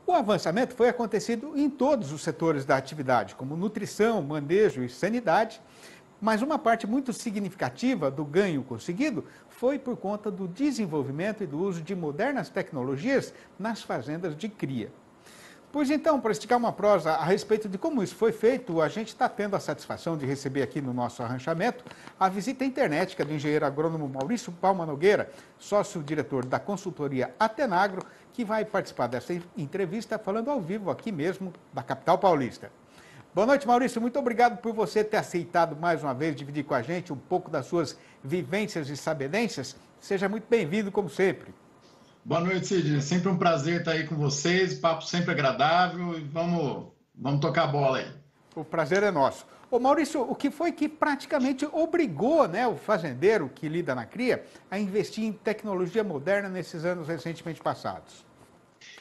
O avançamento foi acontecido em todos os setores da atividade, como nutrição, manejo e sanidade, mas uma parte muito significativa do ganho conseguido foi por conta do desenvolvimento e do uso de modernas tecnologias nas fazendas de cria. Pois então, para esticar uma prosa a respeito de como isso foi feito, a gente está tendo a satisfação de receber aqui no nosso arranchamento a visita internética do engenheiro agrônomo Maurício Palma Nogueira, sócio-diretor da consultoria Atenagro, que vai participar dessa entrevista falando ao vivo aqui mesmo da capital paulista. Boa noite, Maurício. Muito obrigado por você ter aceitado mais uma vez dividir com a gente um pouco das suas vivências e sabedências. Seja muito bem-vindo, como sempre. Boa noite, Sidney. É sempre um prazer estar aí com vocês, papo sempre agradável e vamos tocar a bola aí. O prazer é nosso. Ô Maurício, o que foi que praticamente obrigou, né, o fazendeiro que lida na cria a investir em tecnologia moderna nesses anos recentemente passados?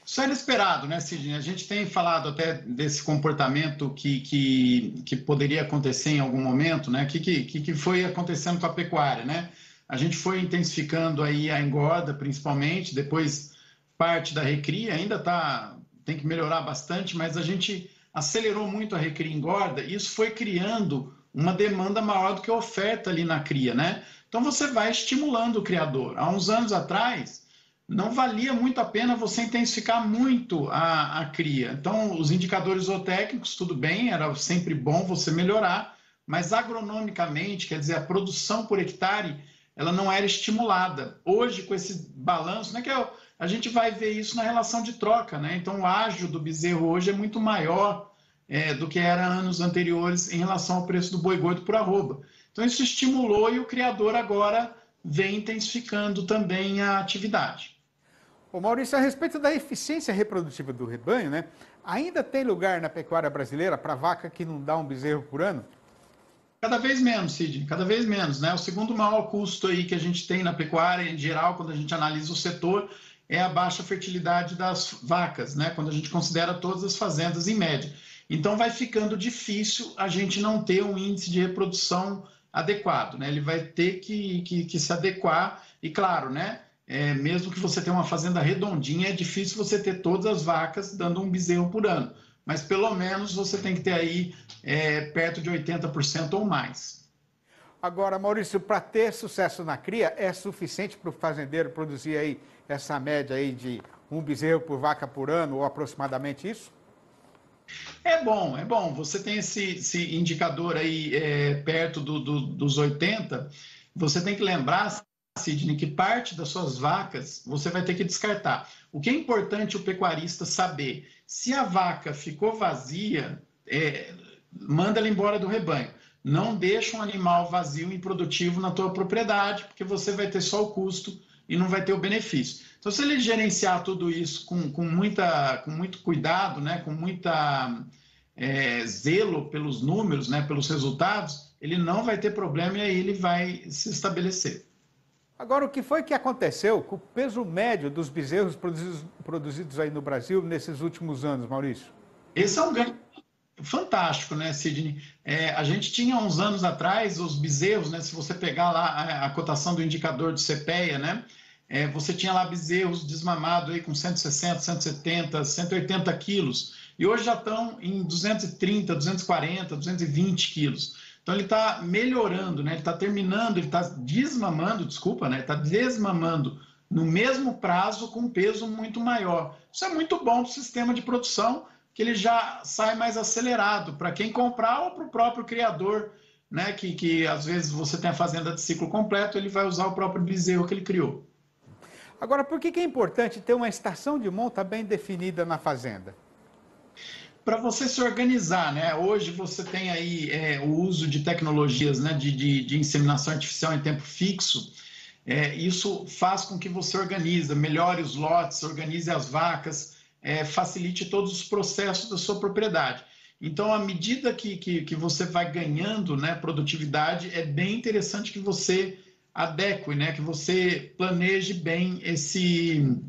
Isso era esperado, né, Sidney? A gente tem falado até desse comportamento que poderia acontecer em algum momento, né? Que foi acontecendo com a pecuária, né? A gente foi intensificando aí a engorda, principalmente, depois parte da recria, ainda tem que melhorar bastante, mas a gente acelerou muito a recria e engorda, e isso foi criando uma demanda maior do que a oferta ali na cria, né? Então você vai estimulando o criador. Há uns anos atrás, não valia muito a pena você intensificar muito a cria. Então, os indicadores zootécnicos, tudo bem, era sempre bom você melhorar, mas agronomicamente, quer dizer, a produção por hectare, ela não era estimulada. Hoje, com esse balanço, né, a gente vai ver isso na relação de troca, né? Então, o ágio do bezerro hoje é muito maior do que era anos anteriores em relação ao preço do boi gordo por arroba. Então, isso estimulou e o criador agora vem intensificando também a atividade. Ô Maurício, a respeito da eficiência reprodutiva do rebanho, né? Ainda tem lugar na pecuária brasileira para vaca que não dá um bezerro por ano? Cada vez menos, Sidney, cada vez menos, né? O segundo maior custo aí que a gente tem na pecuária, em geral, quando a gente analisa o setor, é a baixa fertilidade das vacas, né? Quando a gente considera todas as fazendas em média. Então, vai ficando difícil a gente não ter um índice de reprodução adequado, né? Ele vai ter que se adequar e, claro, né? Mesmo que você tenha uma fazenda redondinha, é difícil você ter todas as vacas dando um bezerro por ano. Mas pelo menos você tem que ter aí perto de 80% ou mais. Agora, Maurício, para ter sucesso na cria, é suficiente para o fazendeiro produzir aí essa média aí de um bezerro por vaca por ano, ou aproximadamente isso? É bom. Você tem esse indicador aí perto dos 80, você tem que lembrar, Sidney, que parte das suas vacas você vai ter que descartar. O que é importante o pecuarista saber? Se a vaca ficou vazia, manda ela embora do rebanho. Não deixa um animal vazio e improdutivo na tua propriedade, porque você vai ter só o custo e não vai ter o benefício. Então, se ele gerenciar tudo isso com muito cuidado, né, com muita zelo pelos números, né, pelos resultados, ele não vai ter problema e aí ele vai se estabelecer. Agora, o que foi que aconteceu com o peso médio dos bezerros produzidos aí no Brasil nesses últimos anos, Maurício? Esse é um ganho fantástico, né, Sidney? A gente tinha uns anos atrás os bezerros, né? Se você pegar lá a cotação do indicador de CPEA, né? Você tinha lá bezerros desmamados aí com 160, 170, 180 quilos. E hoje já estão em 230, 240, 220 quilos. Então ele está melhorando, né? Ele está terminando, ele está desmamando, desculpa, né? Está desmamando no mesmo prazo com um peso muito maior. Isso é muito bom para o sistema de produção, que ele já sai mais acelerado para quem comprar ou para o próprio criador, né? Que às vezes você tem a fazenda de ciclo completo, ele vai usar o próprio bezerro que ele criou. Agora, por que é importante ter uma estação de monta bem definida na fazenda? Para você se organizar, né? Hoje você tem aí o uso de tecnologias, né? de inseminação artificial em tempo fixo. Isso faz com que você organize, melhore os lotes, organize as vacas, facilite todos os processos da sua propriedade. Então, à medida que você vai ganhando, né, produtividade, é bem interessante que você adeque, né? Que você planeje bem esse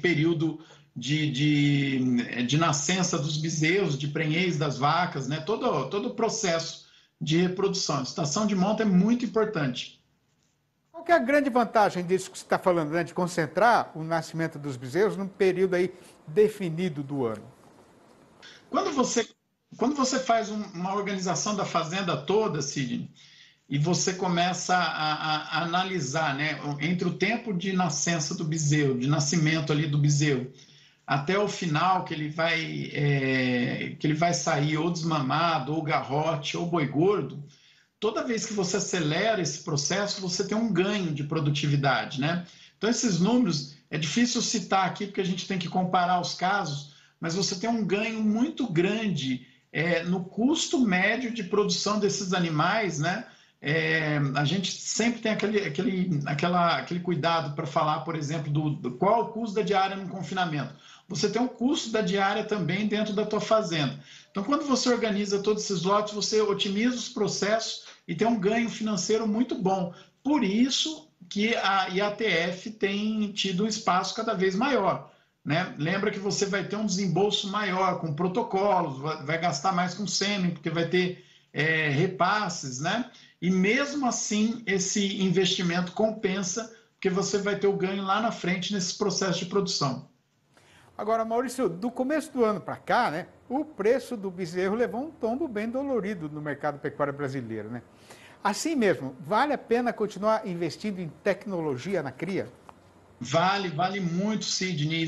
período de nascença dos bezerros, de prenhez das vacas, né? Todo o processo de reprodução. A estação de monta é muito importante. Qual que é a grande vantagem disso que você está falando, né, de concentrar o nascimento dos bezerros num período aí definido do ano? Quando você faz uma organização da fazenda toda, Sidney, e você começa a analisar, né, entre o tempo de nascença do bezerro, de nascimento ali do bezerro, até o final que ele vai sair ou desmamado, ou garrote, ou boi gordo, toda vez que você acelera esse processo, você tem um ganho de produtividade, né? Então, esses números, é difícil citar aqui, porque a gente tem que comparar os casos, mas você tem um ganho muito grande no custo médio de produção desses animais, né? A gente sempre tem aquele cuidado para falar, por exemplo, do qual o custo da diária no confinamento. Você tem o custo da diária também dentro da tua fazenda. Então, quando você organiza todos esses lotes, você otimiza os processos e tem um ganho financeiro muito bom. Por isso que a IATF tem tido um espaço cada vez maior, né? Lembra que você vai ter um desembolso maior com protocolos, vai gastar mais com sêmen, porque vai ter repasses, né? E mesmo assim, esse investimento compensa, porque você vai ter o ganho lá na frente nesses processos de produção. Agora, Maurício, do começo do ano para cá, né, o preço do bezerro levou um tombo bem dolorido no mercado pecuário brasileiro, né? Assim mesmo, vale a pena continuar investindo em tecnologia na cria? Vale muito, Sidney,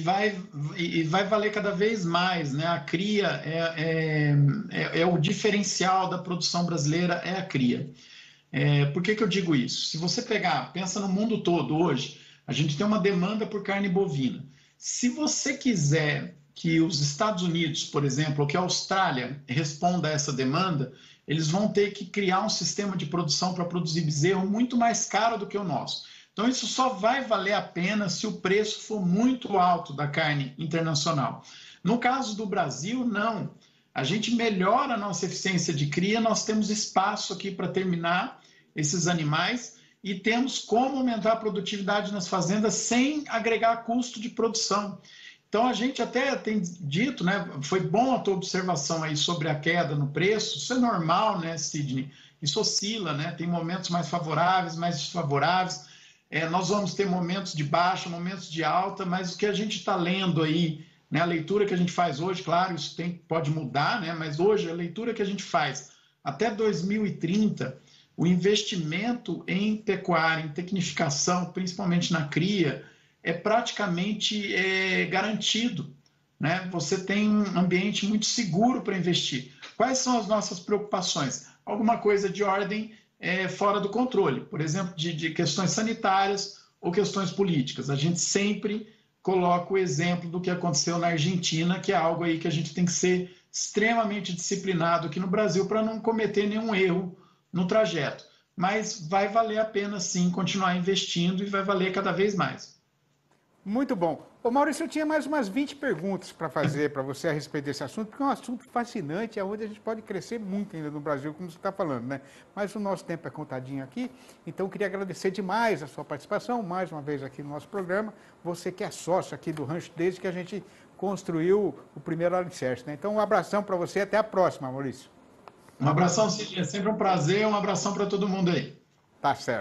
e vai valer cada vez mais, né? A cria é o diferencial da produção brasileira, é a cria. Por que eu digo isso? Se você pensa no mundo todo hoje, a gente tem uma demanda por carne bovina. Se você quiser que os Estados Unidos, por exemplo, ou que a Austrália responda a essa demanda, eles vão ter que criar um sistema de produção para produzir bezerro muito mais caro do que o nosso. Então, isso só vai valer a pena se o preço for muito alto da carne internacional. No caso do Brasil, não. A gente melhora a nossa eficiência de cria, nós temos espaço aqui para terminar esses animais e temos como aumentar a produtividade nas fazendas sem agregar custo de produção. Então, a gente até tem dito, né, foi bom a tua observação aí sobre a queda no preço, isso é normal, né, Sidney? Isso oscila, né? Tem momentos mais favoráveis, mais desfavoráveis. Nós vamos ter momentos de baixa, momentos de alta, mas o que a gente está lendo aí, né, a leitura que a gente faz hoje, claro, isso pode mudar, né, mas hoje a leitura que a gente faz até 2030, o investimento em pecuária, em tecnificação, principalmente na cria, é praticamente garantido, né? Você tem um ambiente muito seguro para investir. Quais são as nossas preocupações? Alguma coisa de ordem fora do controle, por exemplo, de questões sanitárias ou questões políticas. A gente sempre coloca o exemplo do que aconteceu na Argentina, que é algo aí que a gente tem que ser extremamente disciplinado aqui no Brasil para não cometer nenhum erro no trajeto. Mas vai valer a pena, sim, continuar investindo e vai valer cada vez mais. Muito bom. Ô Maurício, eu tinha mais umas 20 perguntas para fazer para você a respeito desse assunto, porque é um assunto fascinante, onde a gente pode crescer muito ainda no Brasil, como você está falando, né? Mas o nosso tempo é contadinho aqui, então eu queria agradecer demais a sua participação, mais uma vez aqui no nosso programa, você que é sócio aqui do Rancho desde que a gente construiu o primeiro alicerce, né? Então um abração para você e até a próxima, Maurício. Um abração, Sidney, é sempre um prazer, um abração para todo mundo aí. Tá certo.